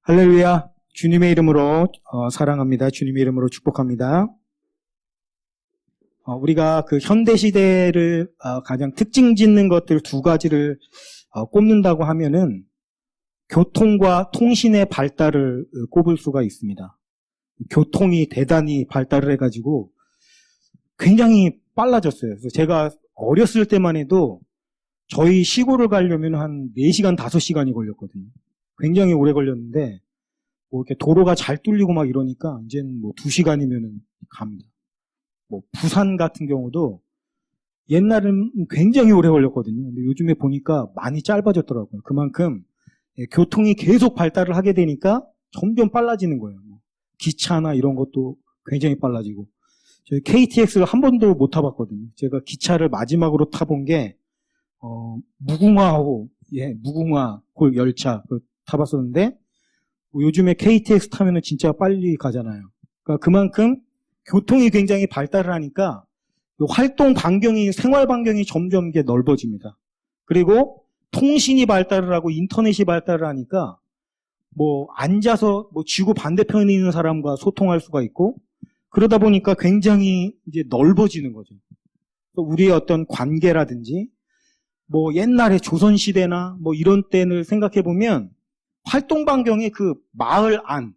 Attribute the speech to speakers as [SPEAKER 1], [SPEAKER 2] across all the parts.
[SPEAKER 1] 할렐루야. 주님의 이름으로 사랑합니다. 주님의 이름으로 축복합니다. 우리가 그 현대 시대를 가장 특징 짓는 것들 두 가지를 꼽는다고 하면은 교통과 통신의 발달을 꼽을 수가 있습니다. 교통이 대단히 발달을 해가지고 굉장히 빨라졌어요. 그래서 제가 어렸을 때만 해도 저희 시골을 가려면 한 4시간, 5시간이 걸렸거든요. 굉장히 오래 걸렸는데, 뭐 이렇게 도로가 잘 뚫리고 막 이러니까, 이제는 뭐 2시간이면은 갑니다. 뭐 부산 같은 경우도 옛날은 굉장히 오래 걸렸거든요. 근데 요즘에 보니까 많이 짧아졌더라고요. 그만큼 교통이 계속 발달을 하게 되니까 점점 빨라지는 거예요. 기차나 이런 것도 굉장히 빨라지고. 저희 KTX를 한 번도 못 타봤거든요. 제가 기차를 마지막으로 타본 게, 무궁화호 열차 타봤었는데, 요즘에 KTX 타면은 진짜 빨리 가잖아요. 그러니까 그만큼 교통이 굉장히 발달을 하니까 활동 반경이, 생활 반경이 점점 이게 넓어집니다. 그리고 통신이 발달을 하고 인터넷이 발달을 하니까 뭐 앉아서 뭐 지구 반대편에 있는 사람과 소통할 수가 있고, 그러다 보니까 굉장히 이제 넓어지는 거죠. 또 우리의 어떤 관계라든지 뭐 옛날에 조선시대나 뭐 이런 때를 생각해 보면 활동 반경이 그 마을 안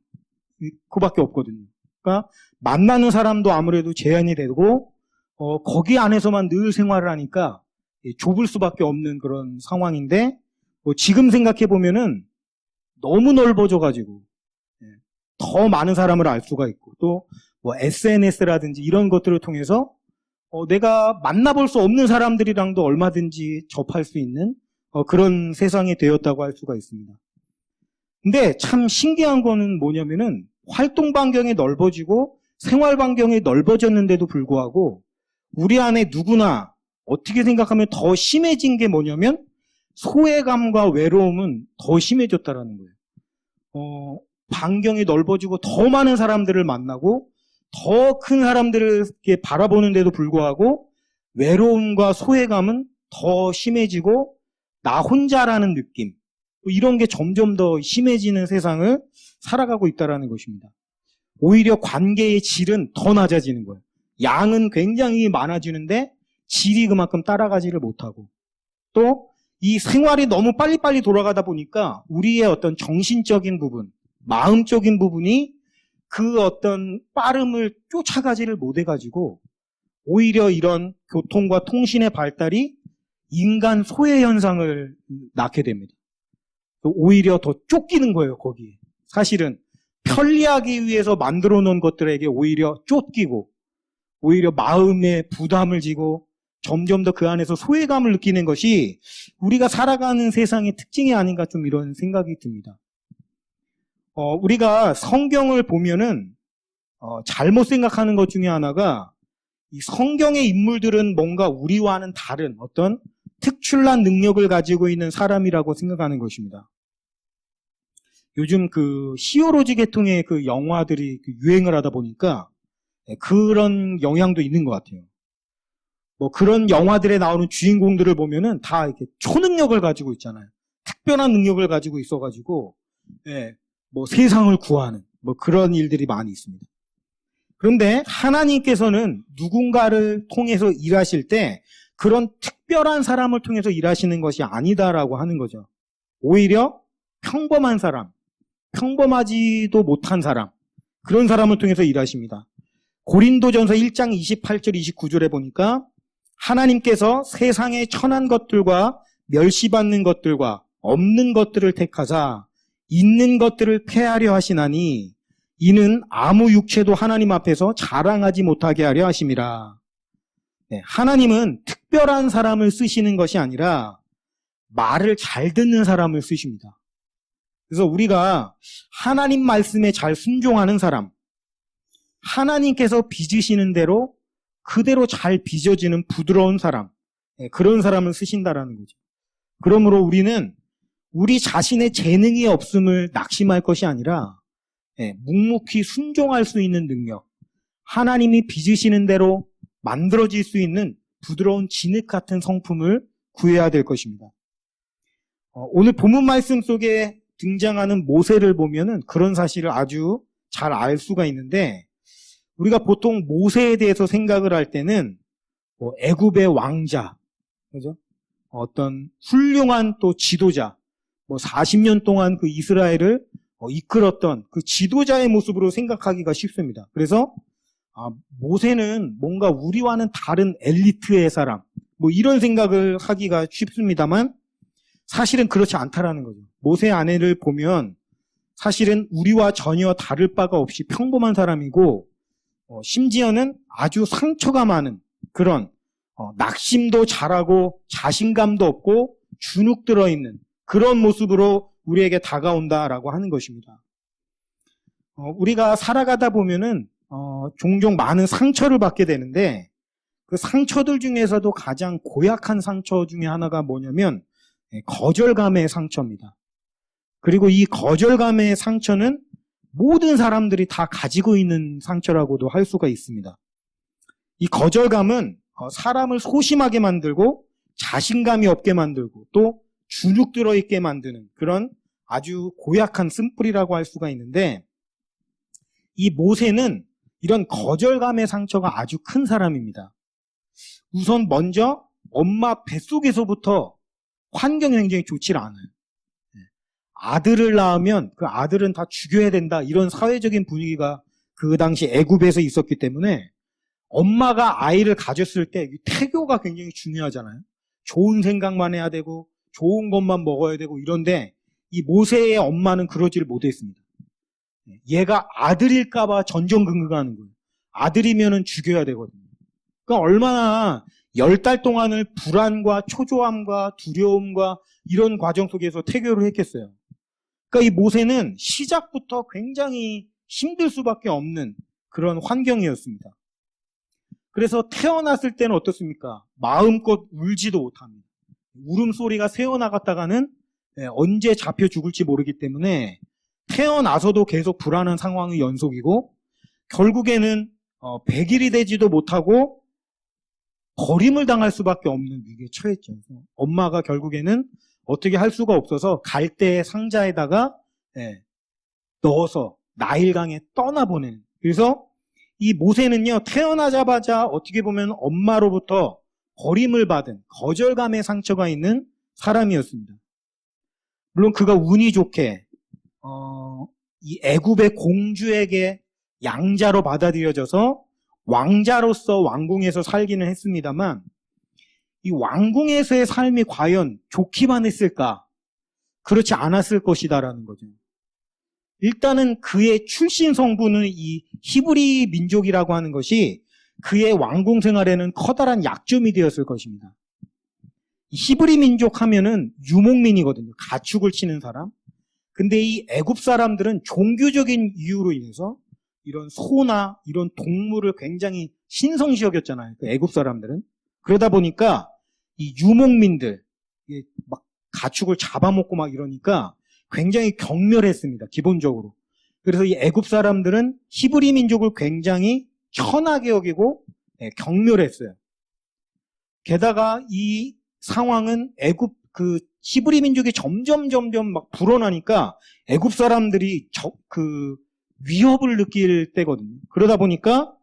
[SPEAKER 1] 그밖에 없거든요. 그러니까 만나는 사람도 아무래도 제한이 되고 거기 안에서만 늘 생활을 하니까 좁을 수밖에 없는 그런 상황인데, 뭐 지금 생각해 보면은 너무 넓어져 가지고 더 많은 사람을 알 수가 있고, 또 뭐 SNS라든지 이런 것들을 통해서 내가 만나볼 수 없는 사람들이랑도 얼마든지 접할 수 있는 그런 세상이 되었다고 할 수가 있습니다. 근데 참 신기한 거는 뭐냐면은 활동 반경이 넓어지고 생활 반경이 넓어졌는데도 불구하고 우리 안에 누구나 어떻게 생각하면 더 심해진 게 뭐냐면 소외감과 외로움은 더 심해졌다라는 거예요. 반경이 넓어지고 더 많은 사람들을 만나고 더 큰 사람들을 이렇게 바라보는데도 불구하고 외로움과 소외감은 더 심해지고 나 혼자라는 느낌, 이런 게 점점 더 심해지는 세상을 살아가고 있다는 것입니다. 오히려 관계의 질은 더 낮아지는 거예요. 양은 굉장히 많아지는데 질이 그만큼 따라가지를 못하고, 또 이 생활이 너무 빨리빨리 돌아가다 보니까 우리의 어떤 정신적인 부분, 마음적인 부분이 그 어떤 빠름을 쫓아가지를 못해가지고 오히려 이런 교통과 통신의 발달이 인간 소외 현상을 낳게 됩니다. 오히려 더 쫓기는 거예요, 거기에. 사실은 편리하기 위해서 만들어 놓은 것들에게 오히려 쫓기고, 오히려 마음에 부담을 지고 점점 더 그 안에서 소외감을 느끼는 것이 우리가 살아가는 세상의 특징이 아닌가, 좀 이런 생각이 듭니다. 우리가 성경을 보면은 잘못 생각하는 것 중에 하나가, 이 성경의 인물들은 뭔가 우리와는 다른 어떤 특출난 능력을 가지고 있는 사람이라고 생각하는 것입니다. 요즘 그 히어로즈 계통의 그 영화들이 유행을 하다 보니까 그런 영향도 있는 것 같아요. 뭐 그런 영화들에 나오는 주인공들을 보면은 다 이렇게 초능력을 가지고 있잖아요. 특별한 능력을 가지고 있어가지고, 뭐 세상을 구하는 뭐 그런 일들이 많이 있습니다. 그런데 하나님께서는 누군가를 통해서 일하실 때 그런 특별한 사람을 통해서 일하시는 것이 아니다라고 하는 거죠. 오히려 평범한 사람, 평범하지도 못한 사람, 그런 사람을 통해서 일하십니다. 고린도전서 1장 28절 29절에 보니까 하나님께서 세상의 천한 것들과 멸시받는 것들과 없는 것들을 택하사 있는 것들을 폐하려 하시나니 이는 아무 육체도 하나님 앞에서 자랑하지 못하게 하려 하심이라. 하나님은 특별한 사람을 쓰시는 것이 아니라 말을 잘 듣는 사람을 쓰십니다. 그래서 우리가 하나님 말씀에 잘 순종하는 사람, 하나님께서 빚으시는 대로 그대로 잘 빚어지는 부드러운 사람, 그런 사람을 쓰신다라는 거죠. 그러므로 우리는 우리 자신의 재능이 없음을 낙심할 것이 아니라 묵묵히 순종할 수 있는 능력, 하나님이 빚으시는 대로 만들어질 수 있는 부드러운 진흙 같은 성품을 구해야 될 것입니다. 오늘 본문 말씀 속에 등장하는 모세를 보면은 그런 사실을 아주 잘 알 수가 있는데, 우리가 보통 모세에 대해서 생각을 할 때는 뭐 애굽의 왕자, 그죠? 어떤 훌륭한 또 지도자, 뭐 40년 동안 그 이스라엘을 이끌었던 그 지도자의 모습으로 생각하기가 쉽습니다. 그래서 모세는 뭔가 우리와는 다른 엘리트의 사람, 뭐 이런 생각을 하기가 쉽습니다만 사실은 그렇지 않다라는 거죠. 모세 아내를 보면 사실은 우리와 전혀 다를 바가 없이 평범한 사람이고, 심지어는 아주 상처가 많은 그런 낙심도 잘하고 자신감도 없고 주눅 들어있는 그런 모습으로 우리에게 다가온다라고 하는 것입니다. 우리가 살아가다 보면은 종종 많은 상처를 받게 되는데, 그 상처들 중에서도 가장 고약한 상처 중에 하나가 뭐냐면 거절감의 상처입니다. 그리고 이 거절감의 상처는 모든 사람들이 다 가지고 있는 상처라고도 할 수가 있습니다. 이 거절감은 사람을 소심하게 만들고 자신감이 없게 만들고 또 주눅 들어있게 만드는 그런 아주 고약한 쓴뿌리라고 할 수가 있는데, 이 모세는 이런 거절감의 상처가 아주 큰 사람입니다. 우선 먼저 엄마 뱃속에서부터 환경이 굉장히 좋지 않아요. 아들을 낳으면 그 아들은 다 죽여야 된다, 이런 사회적인 분위기가 그 당시 애굽에서 있었기 때문에 엄마가 아이를 가졌을 때 태교가 굉장히 중요하잖아요. 좋은 생각만 해야 되고 좋은 것만 먹어야 되고 이런데, 이 모세의 엄마는 그러지를 못했습니다. 얘가 아들일까봐 전전긍긍하는 거예요. 아들이면은 죽여야 되거든요. 그러니까 얼마나 10달 동안을 불안과 초조함과 두려움과 이런 과정 속에서 태교를 했겠어요. 그러니까 이 모세는 시작부터 굉장히 힘들 수밖에 없는 그런 환경이었습니다. 그래서 태어났을 때는 어떻습니까? 마음껏 울지도 못합니다. 울음소리가 새어나갔다가는 언제 잡혀 죽을지 모르기 때문에 태어나서도 계속 불안한 상황의 연속이고, 결국에는 100일이 되지도 못하고 버림을 당할 수밖에 없는 위기에 처했죠. 엄마가 결국에는 어떻게 할 수가 없어서 갈대 상자에다가 넣어서 나일강에 떠나보내는. 그래서 이 모세는요, 태어나자마자 어떻게 보면 엄마로부터 버림을 받은 거절감의 상처가 있는 사람이었습니다. 물론 그가 운이 좋게 이 애굽의 공주에게 양자로 받아들여져서 왕자로서 왕궁에서 살기는 했습니다만, 이 왕궁에서의 삶이 과연 좋기만 했을까? 그렇지 않았을 것이다라는 거죠. 일단은 그의 출신 성분은 이 히브리 민족이라고 하는 것이 그의 왕궁 생활에는 커다란 약점이 되었을 것입니다. 히브리 민족 하면은 유목민이거든요. 가축을 치는 사람. 근데 이 애굽 사람들은 종교적인 이유로 인해서 이런 소나 이런 동물을 굉장히 신성시 여겼잖아요. 그 애굽 사람들은. 그러다 보니까 이 유목민들, 막 가축을 잡아먹고 막 이러니까 굉장히 경멸했습니다. 기본적으로. 그래서 이 애굽 사람들은 히브리 민족을 굉장히 천하게 여기고 경멸했어요. 게다가 이 상황은 애굽 그 히브리 민족이 점점 막 불어나니까 애굽 사람들이 위협을 느낄 때거든요. 그러다 보니까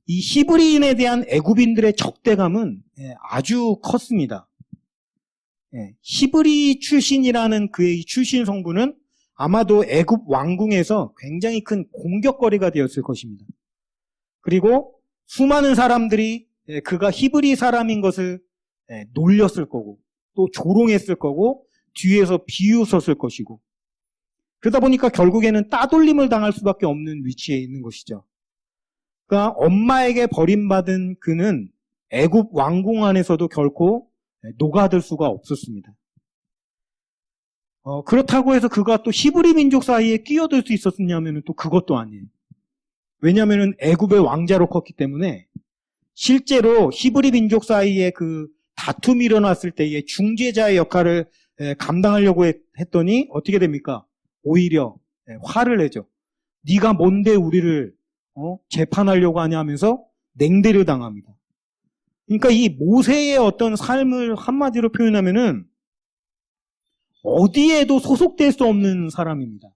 [SPEAKER 1] 이 히브리인에 대한 애굽인들의 적대감은 아주 컸습니다. 히브리 출신이라는 그의 출신 성분은 아마도 애굽 왕궁에서 굉장히 큰 공격거리가 되었을 것입니다. 그리고 수많은 사람들이 그가 히브리 사람인 것을 놀렸을 거고, 또 조롱했을 거고, 뒤에서 비웃었을 것이고, 그러다 보니까 결국에는 따돌림을 당할 수밖에 없는 위치에 있는 것이죠. 그러니까 엄마에게 버림받은 그는 애굽 왕궁 안에서도 결코 녹아들 수가 없었습니다. 그렇다고 해서 그가 또 히브리 민족 사이에 끼어들 수 있었냐면 또 그것도 아니에요. 왜냐하면 애굽의 왕자로 컸기 때문에 실제로 히브리 민족 사이에 그 다툼이 일어났을 때의 중재자의 역할을 감당하려고 했더니 어떻게 됩니까? 오히려 화를 내죠. 네가 뭔데 우리를 재판하려고 하냐 하면서 냉대를 당합니다. 그러니까 이 모세의 어떤 삶을 한마디로 표현하면은 어디에도 소속될 수 없는 사람입니다.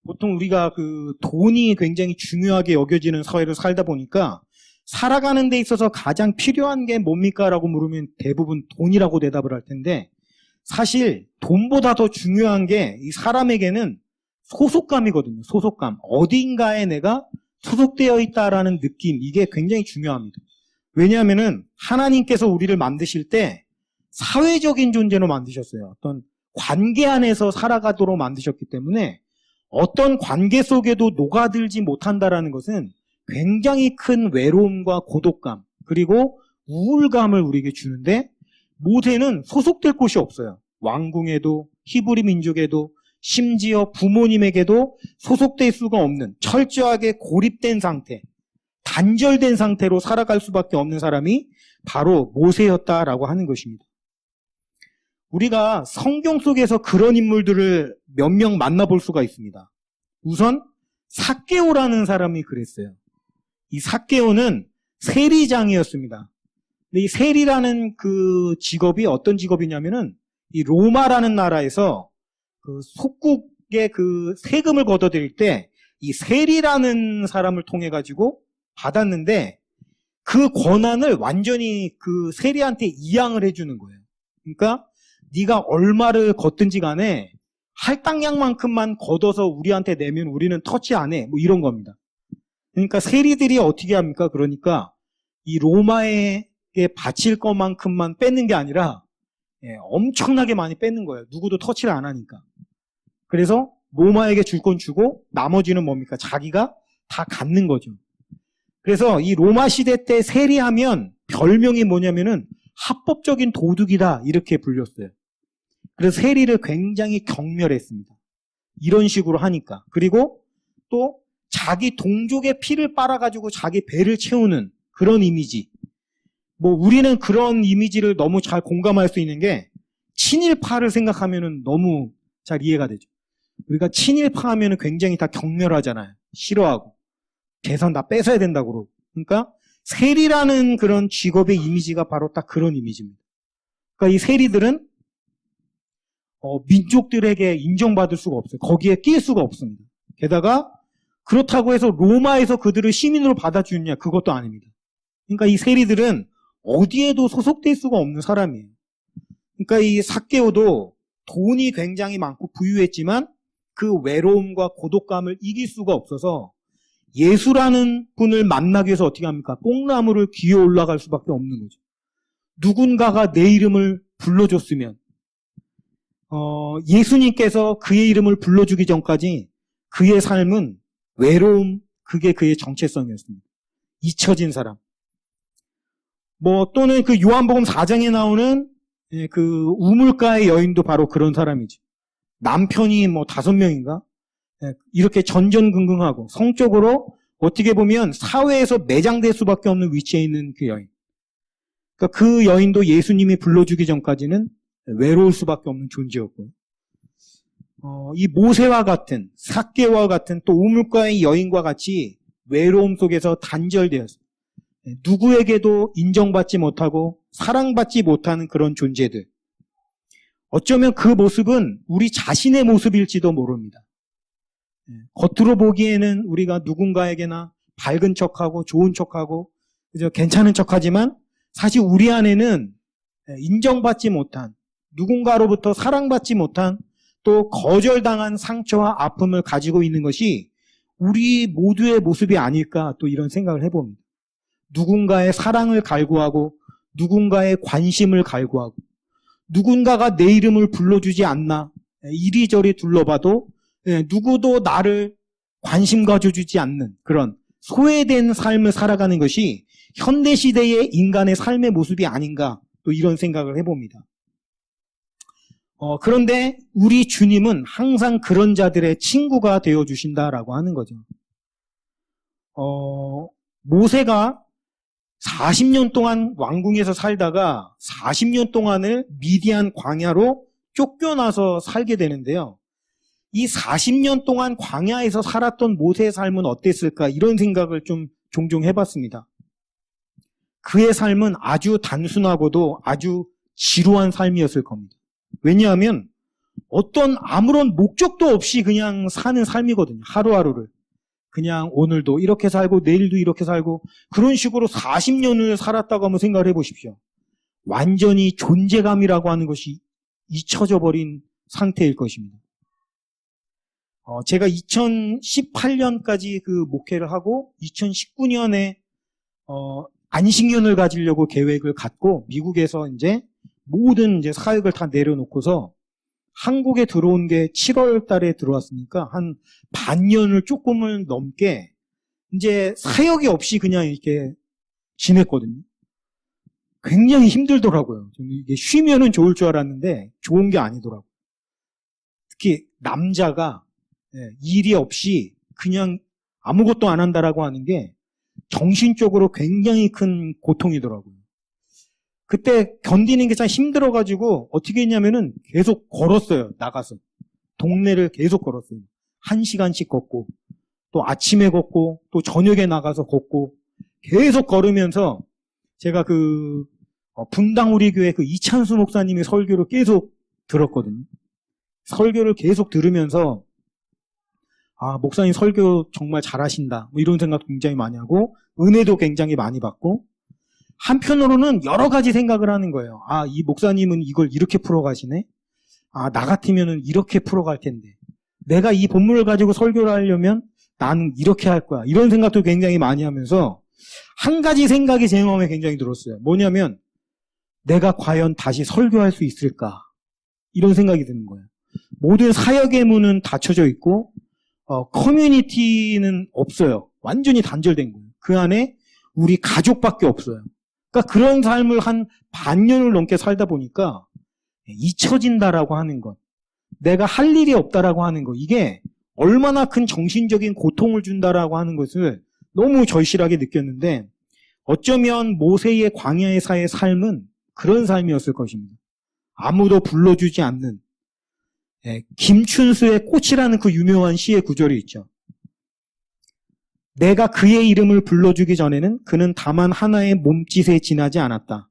[SPEAKER 1] 보통 우리가 돈이 굉장히 중요하게 여겨지는 사회를 살다 보니까 살아가는 데 있어서 가장 필요한 게 뭡니까? 라고 물으면 대부분 돈이라고 대답을 할 텐데, 사실 돈보다 더 중요한 게 이 사람에게는 소속감이거든요. 소속감. 어딘가에 내가 소속되어 있다라는 느낌, 이게 굉장히 중요합니다. 왜냐하면은 하나님께서 우리를 만드실 때 사회적인 존재로 만드셨어요. 어떤 관계 안에서 살아가도록 만드셨기 때문에 어떤 관계 속에도 녹아들지 못한다라는 것은 굉장히 큰 외로움과 고독감, 그리고 우울감을 우리에게 주는데, 모세는 소속될 곳이 없어요. 왕궁에도, 히브리 민족에도, 심지어 부모님에게도 소속될 수가 없는 철저하게 고립된 상태, 단절된 상태로 살아갈 수밖에 없는 사람이 바로 모세였다라고 하는 것입니다. 우리가 성경 속에서 그런 인물들을 몇 명 만나볼 수가 있습니다. 우선 삭개오라는 사람이 그랬어요. 이 삭개오는 세리장이었습니다. 근데 이 세리라는 그 직업이 어떤 직업이냐면은 이 로마라는 나라에서 그 속국의 그 세금을 걷어들일 때 이 세리라는 사람을 통해 가지고 받았는데, 그 권한을 완전히 그 세리한테 이양을 해주는 거예요. 그러니까 네가 얼마를 걷든지 간에 할당량만큼만 걷어서 우리한테 내면 우리는 터치 안 해. 뭐 이런 겁니다. 그러니까 세리들이 어떻게 합니까? 그러니까 이 로마에게 바칠 것만큼만 뺏는 게 아니라 엄청나게 많이 뺏는 거예요. 누구도 터치를 안 하니까. 그래서 로마에게 줄 건 주고 나머지는 뭡니까? 자기가 다 갖는 거죠. 그래서 이 로마 시대 때 세리하면 별명이 뭐냐면은 합법적인 도둑이다, 이렇게 불렸어요. 그래서 세리를 굉장히 경멸했습니다. 이런 식으로 하니까. 그리고 또 자기 동족의 피를 빨아가지고 자기 배를 채우는 그런 이미지. 뭐 우리는 그런 이미지를 너무 잘 공감할 수 있는 게, 친일파를 생각하면은 너무 잘 이해가 되죠. 우리가 친일파 하면은 굉장히 다 경멸하잖아요. 싫어하고. 재산 다 뺏어야 된다고 그러고. 그러니까 세리라는 그런 직업의 이미지가 바로 딱 그런 이미지입니다. 그러니까 이 세리들은 민족들에게 인정받을 수가 없어요. 거기에 끼일 수가 없습니다. 게다가 그렇다고 해서 로마에서 그들을 시민으로 받아주느냐, 그것도 아닙니다. 그러니까 이 세리들은 어디에도 소속될 수가 없는 사람이에요. 그러니까 이 삭개오도 돈이 굉장히 많고 부유했지만 그 외로움과 고독감을 이길 수가 없어서 예수라는 분을 만나기 위해서 어떻게 합니까? 뽕나무를 기어 올라갈 수밖에 없는 거죠. 누군가가 내 이름을 불러줬으면, 예수님께서 그의 이름을 불러주기 전까지 그의 삶은 외로움, 그게 그의 정체성이었습니다. 잊혀진 사람. 또는 그 요한복음 4장에 나오는 그 우물가의 여인도 바로 그런 사람이죠. 남편이 5명인가? 이렇게 전전긍긍하고 성적으로 어떻게 보면 사회에서 매장될 수밖에 없는 위치에 있는 그 여인. 그러니까 그 여인도 예수님이 불러주기 전까지는 외로울 수밖에 없는 존재였고요. 이 모세와 같은, 삭개와 같은, 또 우물가의 여인과 같이 외로움 속에서 단절되었어요. 누구에게도 인정받지 못하고 사랑받지 못하는 그런 존재들. 어쩌면 그 모습은 우리 자신의 모습일지도 모릅니다. 겉으로 보기에는 우리가 누군가에게나 밝은 척하고 좋은 척하고 그저 괜찮은 척하지만 사실 우리 안에는 인정받지 못한, 누군가로부터 사랑받지 못한, 또 거절당한 상처와 아픔을 가지고 있는 것이 우리 모두의 모습이 아닐까, 또 이런 생각을 해봅니다. 누군가의 사랑을 갈구하고 누군가의 관심을 갈구하고 누군가가 내 이름을 불러주지 않나, 이리저리 둘러봐도 누구도 나를 관심 가져주지 않는 그런 소외된 삶을 살아가는 것이 현대시대의 인간의 삶의 모습이 아닌가, 또 이런 생각을 해봅니다. 그런데 우리 주님은 항상 그런 자들의 친구가 되어주신다라고 하는 거죠. 모세가 40년 동안 왕궁에서 살다가 40년 동안을 미디안 광야로 쫓겨나서 살게 되는데요. 이 40년 동안 광야에서 살았던 모세의 삶은 어땠을까, 이런 생각을 좀 종종 해봤습니다. 그의 삶은 아주 단순하고도 아주 지루한 삶이었을 겁니다. 왜냐하면 어떤 아무런 목적도 없이 그냥 사는 삶이거든요. 하루하루를. 그냥 오늘도 이렇게 살고 내일도 이렇게 살고 그런 식으로 40년을 살았다고 한번 생각을 해보십시오. 완전히 존재감이라고 하는 것이 잊혀져 버린 상태일 것입니다. 제가 2018년까지 그 목회를 하고 2019년에 안식년을 가지려고 계획을 갖고 미국에서 이제 모든 이제 사역을 다 내려놓고서 한국에 들어온 게 7월 달에 들어왔으니까 한 반년을 조금을 넘게 이제 사역이 없이 그냥 이렇게 지냈거든요. 굉장히 힘들더라고요. 이게 쉬면은 좋을 줄 알았는데 좋은 게 아니더라고요. 특히 남자가 일이 없이 그냥 아무것도 안 한다라고 하는 게 정신적으로 굉장히 큰 고통이더라고요. 그때 견디는 게 참 힘들어가지고 어떻게 했냐면은 계속 걸었어요. 나가서. 동네를 계속 걸었어요. 1시간씩 걷고 또 아침에 걷고 또 저녁에 나가서 걷고 계속 걸으면서 제가 그 분당 우리 교회 그 이찬수 목사님의 설교를 계속 들었거든요. 설교를 계속 들으면서 목사님 설교 정말 잘하신다. 뭐 이런 생각 굉장히 많이 하고 은혜도 굉장히 많이 받고 한편으로는 여러 가지 생각을 하는 거예요. 이 목사님은 이걸 이렇게 풀어가시네. 나 같으면은 이렇게 풀어갈 텐데. 내가 이 본문을 가지고 설교를 하려면 나는 이렇게 할 거야. 이런 생각도 굉장히 많이 하면서 한 가지 생각이 제 마음에 굉장히 들었어요. 뭐냐면 내가 과연 다시 설교할 수 있을까? 이런 생각이 드는 거예요. 모든 사역의 문은 닫혀져 있고 커뮤니티는 없어요. 완전히 단절된 거예요. 그 안에 우리 가족밖에 없어요. 그러니까 그런 삶을 한 반년을 넘게 살다 보니까 잊혀진다라고 하는 것, 내가 할 일이 없다라고 하는 것, 이게 얼마나 큰 정신적인 고통을 준다라고 하는 것을 너무 절실하게 느꼈는데 어쩌면 모세의 광야의 삶은 그런 삶이었을 것입니다. 아무도 불러주지 않는 김춘수의 꽃이라는 그 유명한 시의 구절이 있죠. 내가 그의 이름을 불러주기 전에는 그는 다만 하나의 몸짓에 지나지 않았다.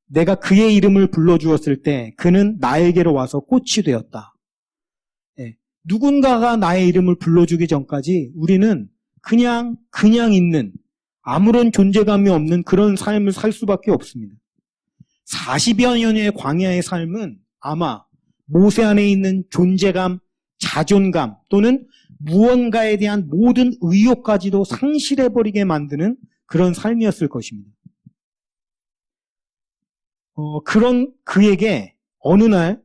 [SPEAKER 1] 내가 그의 이름을 불러주었을 때 그는 나에게로 와서 꽃이 되었다. 누군가가 나의 이름을 불러주기 전까지 우리는 그냥 있는 아무런 존재감이 없는 그런 삶을 살 수밖에 없습니다. 40여 년의 광야의 삶은 아마 모세 안에 있는 존재감, 자존감 또는 무언가에 대한 모든 의욕까지도 상실해버리게 만드는 그런 삶이었을 것입니다. 그런 그에게 어느 날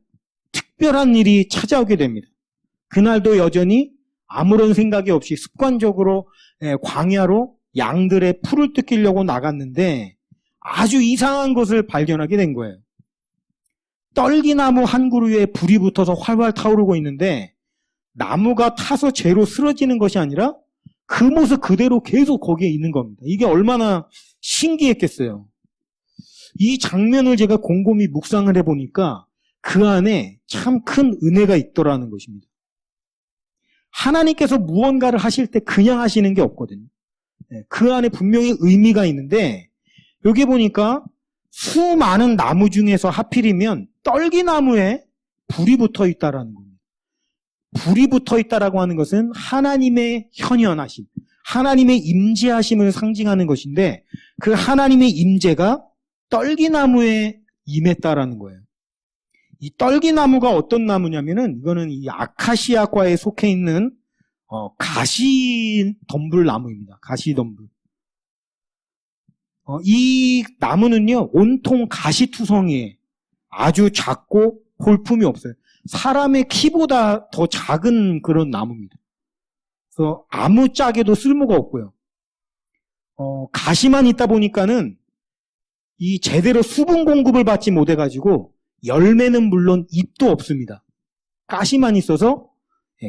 [SPEAKER 1] 특별한 일이 찾아오게 됩니다. 그날도 여전히 아무런 생각이 없이 습관적으로 광야로 양들의 풀을 뜯기려고 나갔는데 아주 이상한 것을 발견하게 된 거예요. 떨기나무 한 그루에 불이 붙어서 활활 타오르고 있는데 나무가 타서 재로 쓰러지는 것이 아니라 그 모습 그대로 계속 거기에 있는 겁니다. 이게 얼마나 신기했겠어요. 이 장면을 제가 곰곰이 묵상을 해보니까 그 안에 참 큰 은혜가 있더라는 것입니다. 하나님께서 무언가를 하실 때 그냥 하시는 게 없거든요. 그 안에 분명히 의미가 있는데 여기 보니까 수많은 나무 중에서 하필이면 떨기나무에 불이 붙어 있다라는 겁니다. 불이 붙어 있다라고 하는 것은 하나님의 현현하심, 하나님의 임재하심을 상징하는 것인데 그 하나님의 임재가 떨기나무에 임했다라는 거예요. 이 떨기나무가 어떤 나무냐면은 이거는 이 아카시아과에 속해 있는 가시덤불 나무입니다. 가시덤불. 이 나무는요 온통 가시투성이에 아주 작고 볼품이 없어요. 사람의 키보다 더 작은 그런 나무입니다. 그래서 아무짝에도 쓸모가 없고요. 가시만 있다 보니까는 이 제대로 수분 공급을 받지 못해가지고 열매는 물론 잎도 없습니다. 가시만 있어서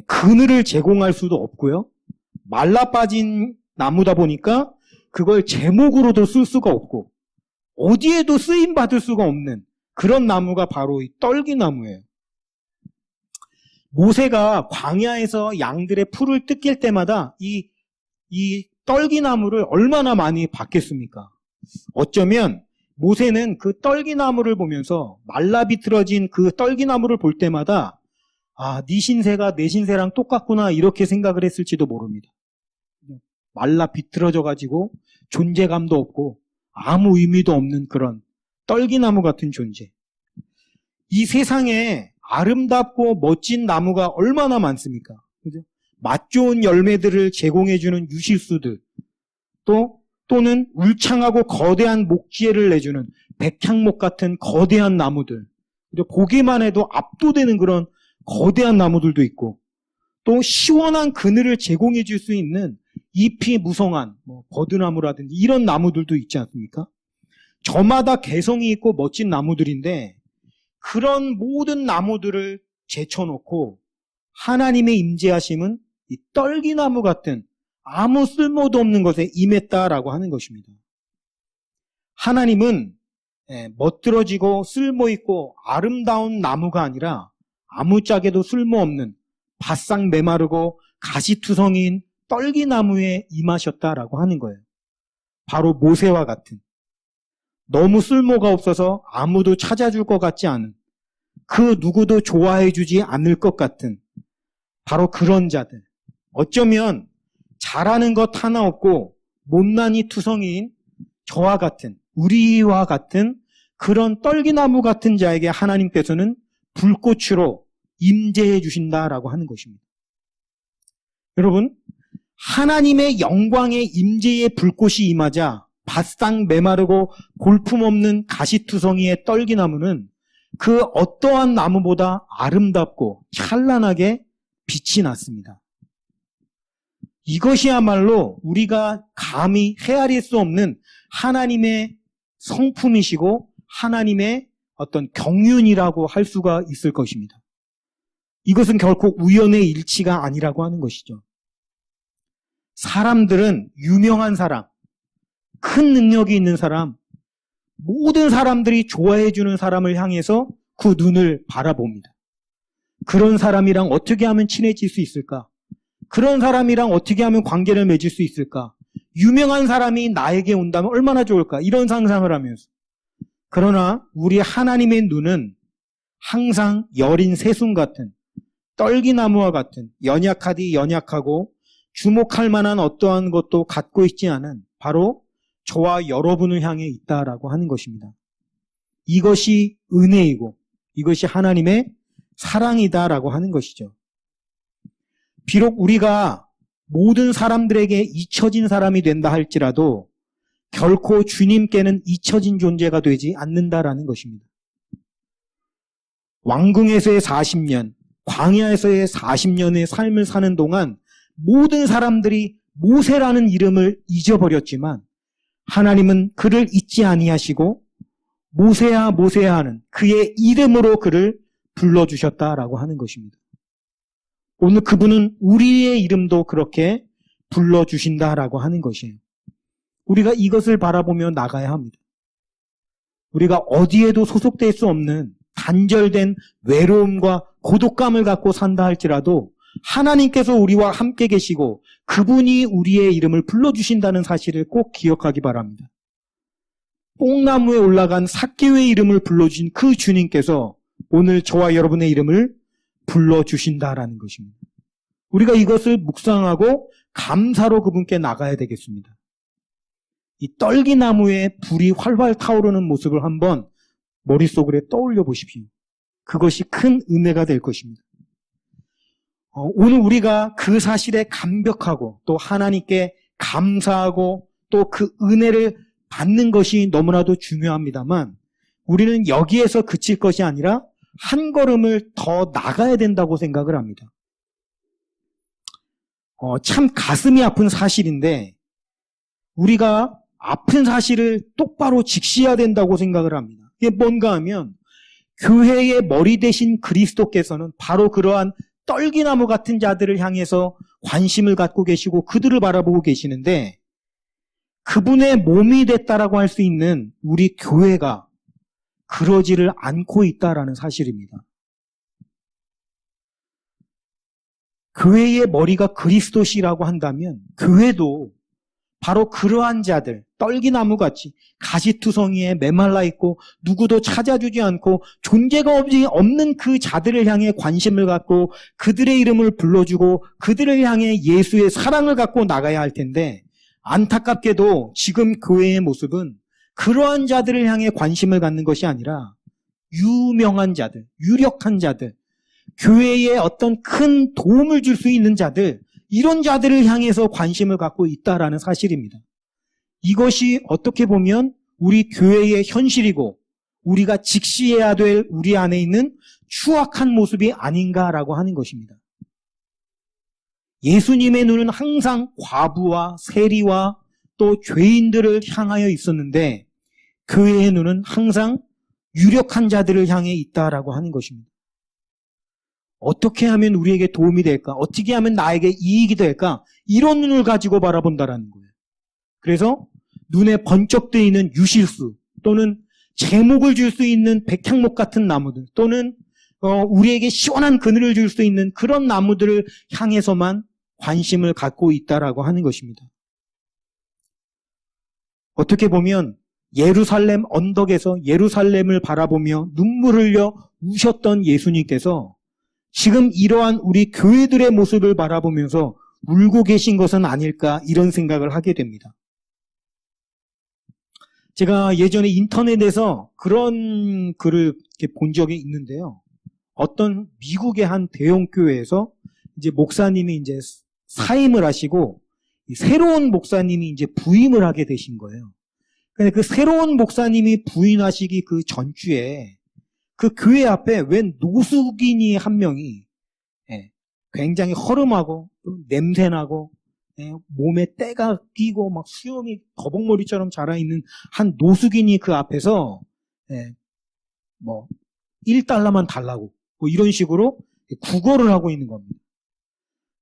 [SPEAKER 1] 그늘을 제공할 수도 없고요. 말라 빠진 나무다 보니까 그걸 제목으로도 쓸 수가 없고 어디에도 쓰임 받을 수가 없는 그런 나무가 바로 이 떨기나무예요. 모세가 광야에서 양들의 풀을 뜯길 때마다 이 떨기나무를 얼마나 많이 봤겠습니까? 어쩌면 모세는 그 떨기나무를 보면서 말라 비틀어진 그 떨기나무를 볼 때마다 네 신세가 내 신세랑 똑같구나 이렇게 생각을 했을지도 모릅니다. 말라 비틀어져 가지고 존재감도 없고 아무 의미도 없는 그런 떨기나무 같은 존재. 이 세상에 아름답고 멋진 나무가 얼마나 많습니까? 그죠? 맛 좋은 열매들을 제공해주는 유실수들, 또는 울창하고 거대한 목지혜를 내주는 백향목 같은 거대한 나무들, 보기만 해도 압도되는 그런 거대한 나무들도 있고, 또 시원한 그늘을 제공해줄 수 있는 잎이 무성한 버드나무라든지 이런 나무들도 있지 않습니까? 저마다 개성이 있고 멋진 나무들인데 그런 모든 나무들을 제쳐놓고 하나님의 임재하심은 이 떨기나무 같은 아무 쓸모도 없는 것에 임했다라고 하는 것입니다. 하나님은 멋들어지고 쓸모있고 아름다운 나무가 아니라 아무짝에도 쓸모없는 바싹 메마르고 가시투성이인 떨기나무에 임하셨다라고 하는 거예요. 바로 모세와 같은, 너무 쓸모가 없어서 아무도 찾아줄 것 같지 않은, 그 누구도 좋아해주지 않을 것 같은 바로 그런 자들, 어쩌면 잘하는 것 하나 없고 못난이 투성이인 저와 같은, 우리와 같은 그런 떨기나무 같은 자에게 하나님께서는 불꽃으로 임재해 주신다라고 하는 것입니다. 여러분, 하나님의 영광의 임재의 불꽃이 임하자 바싹 메마르고 볼품없는 가시투성이의 떨기나무는 그 어떠한 나무보다 아름답고 찬란하게 빛이 났습니다. 이것이야말로 우리가 감히 헤아릴 수 없는 하나님의 성품이시고 하나님의 어떤 경륜이라고 할 수가 있을 것입니다. 이것은 결코 우연의 일치가 아니라고 하는 것이죠. 사람들은 유명한 사람, 큰 능력이 있는 사람, 모든 사람들이 좋아해주는 사람을 향해서 그 눈을 바라봅니다. 그런 사람이랑 어떻게 하면 친해질 수 있을까? 그런 사람이랑 어떻게 하면 관계를 맺을 수 있을까? 유명한 사람이 나에게 온다면 얼마나 좋을까? 이런 상상을 하면서. 그러나 우리 하나님의 눈은 항상 여린 새순 같은, 떨기나무와 같은, 연약하디 연약하고 주목할 만한 어떠한 것도 갖고 있지 않은 바로 저와 여러분을 향해 있다라고 하는 것입니다. 이것이 은혜이고 이것이 하나님의 사랑이다라고 하는 것이죠. 비록 우리가 모든 사람들에게 잊혀진 사람이 된다 할지라도 결코 주님께는 잊혀진 존재가 되지 않는다라는 것입니다. 왕궁에서의 40년, 광야에서의 40년의 삶을 사는 동안 모든 사람들이 모세라는 이름을 잊어버렸지만 하나님은 그를 잊지 아니하시고 모세야 모세야 하는 그의 이름으로 그를 불러주셨다라고 하는 것입니다. 오늘 그분은 우리의 이름도 그렇게 불러주신다라고 하는 것이에요. 우리가 이것을 바라보며 나가야 합니다. 우리가 어디에도 소속될 수 없는 단절된 외로움과 고독감을 갖고 산다 할지라도 하나님께서 우리와 함께 계시고 그분이 우리의 이름을 불러주신다는 사실을 꼭 기억하기 바랍니다. 뽕나무에 올라간 삭개의 이름을 불러주신 그 주님께서 오늘 저와 여러분의 이름을 불러주신다라는 것입니다. 우리가 이것을 묵상하고 감사로 그분께 나가야 되겠습니다. 이 떨기나무에 불이 활활 타오르는 모습을 한번 머릿속으로 떠올려 보십시오. 그것이 큰 은혜가 될 것입니다. 오늘 우리가 그 사실에 감격하고 또 하나님께 감사하고 또 그 은혜를 받는 것이 너무나도 중요합니다만 우리는 여기에서 그칠 것이 아니라 한 걸음을 더 나가야 된다고 생각을 합니다. 참 가슴이 아픈 사실인데 우리가 아픈 사실을 똑바로 직시해야 된다고 생각을 합니다. 이게 뭔가 하면 교회의 머리 대신 그리스도께서는 바로 그러한 떨기나무 같은 자들을 향해서 관심을 갖고 계시고 그들을 바라보고 계시는데 그분의 몸이 됐다라고 할 수 있는 우리 교회가 그러지를 않고 있다라는 사실입니다. 교회의 머리가 그리스도시라고 한다면 교회도 바로 그러한 자들, 떨기나무 같이 가시투성이에 메말라 있고 누구도 찾아주지 않고 존재가 없는 그 자들을 향해 관심을 갖고 그들의 이름을 불러주고 그들을 향해 예수의 사랑을 갖고 나가야 할 텐데, 안타깝게도 지금 교회의 모습은 그러한 자들을 향해 관심을 갖는 것이 아니라 유명한 자들, 유력한 자들, 교회에 어떤 큰 도움을 줄 수 있는 자들, 이런 자들을 향해서 관심을 갖고 있다라는 사실입니다. 이것이 어떻게 보면 우리 교회의 현실이고 우리가 직시해야 될 우리 안에 있는 추악한 모습이 아닌가라고 하는 것입니다. 예수님의 눈은 항상 과부와 세리와 또 죄인들을 향하여 있었는데, 교회의 눈은 항상 유력한 자들을 향해 있다라고 하는 것입니다. 어떻게 하면 우리에게 도움이 될까? 어떻게 하면 나에게 이익이 될까? 이런 눈을 가지고 바라본다라는 거예요. 그래서 눈에 번쩍 뜨이는 유실수 또는 제목을 줄 수 있는 백향목 같은 나무들 또는 우리에게 시원한 그늘을 줄 수 있는 그런 나무들을 향해서만 관심을 갖고 있다라고 하는 것입니다. 어떻게 보면 예루살렘 언덕에서 예루살렘을 바라보며 눈물 흘려 우셨던 예수님께서 지금 이러한 우리 교회들의 모습을 바라보면서 울고 계신 것은 아닐까, 이런 생각을 하게 됩니다. 제가 예전에 인터넷에서 그런 글을 이렇게 본 적이 있는데요. 어떤 미국의 한 대형 교회에서 이제 목사님이 이제 사임을 하시고 새로운 목사님이 이제 부임을 하게 되신 거예요. 근데 그 새로운 목사님이 부임하시기 그 전주에 그 교회 앞에 웬 노숙인이 한 명이 굉장히 허름하고 냄새나고 몸에 때가 끼고 막 수염이 거북머리처럼 자라있는 한 노숙인이 그 앞에서 뭐 1달러만 달라고 뭐 이런 식으로 구걸을 하고 있는 겁니다.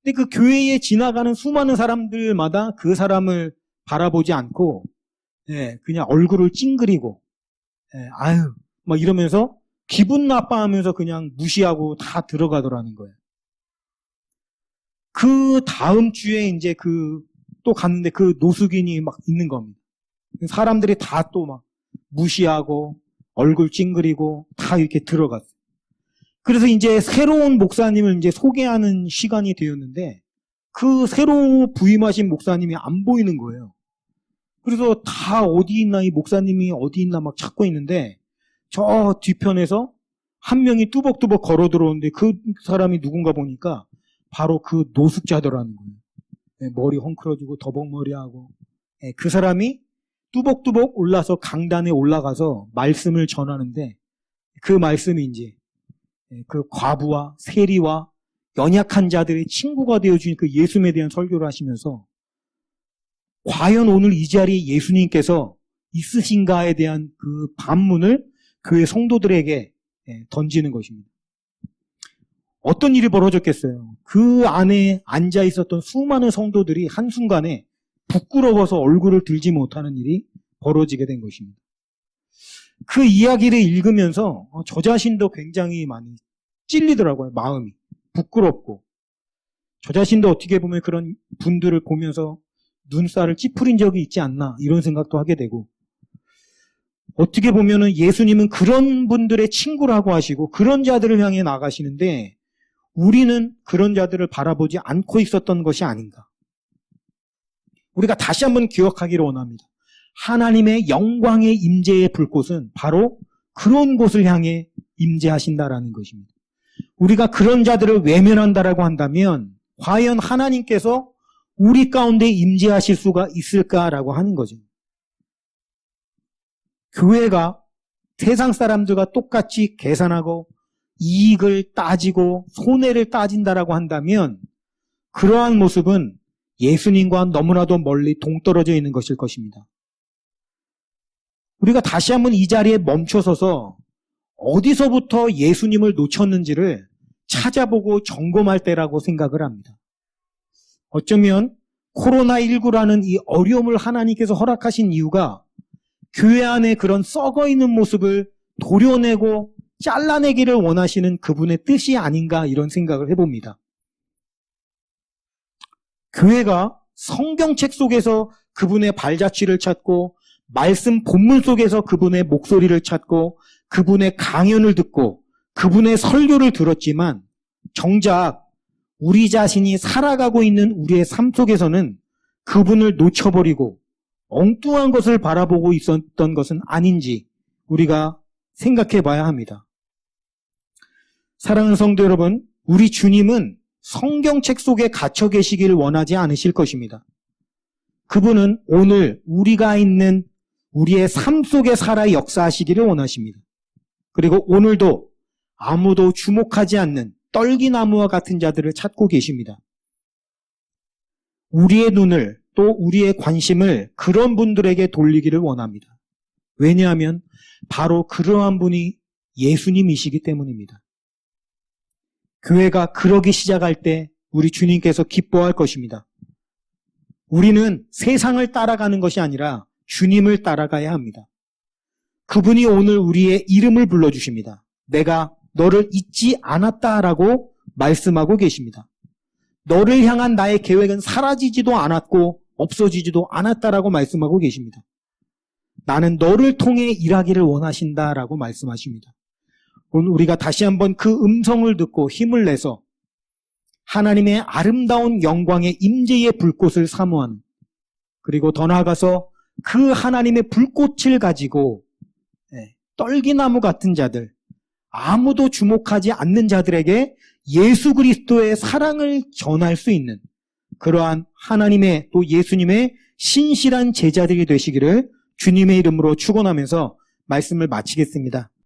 [SPEAKER 1] 근데 그 교회에 지나가는 수많은 사람들마다 그 사람을 바라보지 않고 그냥 얼굴을 찡그리고 아유 막 이러면서 기분 나빠하면서 그냥 무시하고 다 들어가더라는 거예요. 그 다음 주에 이제 또 갔는데 그 노숙인이 막 있는 겁니다. 사람들이 다 또 막 무시하고 얼굴 찡그리고 다 이렇게 들어갔어요. 그래서 이제 새로운 목사님을 이제 소개하는 시간이 되었는데 그 새로 부임하신 목사님이 안 보이는 거예요. 그래서 다 어디 있나, 이 목사님이 어디 있나 막 찾고 있는데 저 뒤편에서 한 명이 뚜벅뚜벅 걸어 들어오는데 그 사람이 누군가 보니까 바로 그 노숙자더라는 거예요. 머리 헝클어지고 더벅머리하고 그 사람이 뚜벅뚜벅 올라서 강단에 올라가서 말씀을 전하는데 그 말씀이 이제 그 과부와 세리와 연약한 자들의 친구가 되어준 그 예수님에 대한 설교를 하시면서 과연 오늘 이 자리에 예수님께서 있으신가에 대한 그 반문을 교회 성도들에게 던지는 것입니다. 어떤 일이 벌어졌겠어요? 그 안에 앉아 있었던 수많은 성도들이 한순간에 부끄러워서 얼굴을 들지 못하는 일이 벌어지게 된 것입니다. 그 이야기를 읽으면서 저 자신도 굉장히 많이 찔리더라고요. 마음이 부끄럽고, 저 자신도 어떻게 보면 그런 분들을 보면서 눈살을 찌푸린 적이 있지 않나, 이런 생각도 하게 되고, 어떻게 보면은 예수님은 그런 분들의 친구라고 하시고 그런 자들을 향해 나가시는데 우리는 그런 자들을 바라보지 않고 있었던 것이 아닌가. 우리가 다시 한번 기억하기를 원합니다. 하나님의 영광의 임재의 불꽃은 바로 그런 곳을 향해 임재하신다라는 것입니다. 우리가 그런 자들을 외면한다라고 한다면 과연 하나님께서 우리 가운데 임재하실 수가 있을까라고 하는 거죠. 교회가 세상 사람들과 똑같이 계산하고 이익을 따지고 손해를 따진다라고 한다면 그러한 모습은 예수님과 너무나도 멀리 동떨어져 있는 것일 것입니다. 우리가 다시 한번 이 자리에 멈춰서서 어디서부터 예수님을 놓쳤는지를 찾아보고 점검할 때라고 생각을 합니다. 어쩌면 코로나19라는 이 어려움을 하나님께서 허락하신 이유가 교회 안에 그런 썩어있는 모습을 도려내고 잘라내기를 원하시는 그분의 뜻이 아닌가, 이런 생각을 해봅니다. 교회가 성경책 속에서 그분의 발자취를 찾고 말씀 본문 속에서 그분의 목소리를 찾고 그분의 강연을 듣고 그분의 설교를 들었지만 정작 우리 자신이 살아가고 있는 우리의 삶 속에서는 그분을 놓쳐버리고 엉뚱한 것을 바라보고 있었던 것은 아닌지 우리가 생각해 봐야 합니다. 사랑하는 성도 여러분, 우리 주님은 성경책 속에 갇혀 계시기를 원하지 않으실 것입니다. 그분은 오늘 우리가 있는 우리의 삶 속에 살아 역사하시기를 원하십니다. 그리고 오늘도 아무도 주목하지 않는 떨기나무와 같은 자들을 찾고 계십니다. 우리의 눈을 또 우리의 관심을 그런 분들에게 돌리기를 원합니다. 왜냐하면 바로 그러한 분이 예수님이시기 때문입니다. 교회가 그러기 시작할 때 우리 주님께서 기뻐할 것입니다. 우리는 세상을 따라가는 것이 아니라 주님을 따라가야 합니다. 그분이 오늘 우리의 이름을 불러주십니다. 내가 너를 잊지 않았다라고 말씀하고 계십니다. 너를 향한 나의 계획은 사라지지도 않았고 없어지지도 않았다라고 말씀하고 계십니다. 나는 너를 통해 일하기를 원하신다라고 말씀하십니다. 오늘 우리가 다시 한번 그 음성을 듣고 힘을 내서 하나님의 아름다운 영광의 임재의 불꽃을 사모하는, 그리고 더 나아가서 그 하나님의 불꽃을 가지고 떨기나무 같은 자들, 아무도 주목하지 않는 자들에게 예수 그리스도의 사랑을 전할 수 있는 그러한 하나님의 또 예수님의 신실한 제자들이 되시기를 주님의 이름으로 축원하면서 말씀을 마치겠습니다.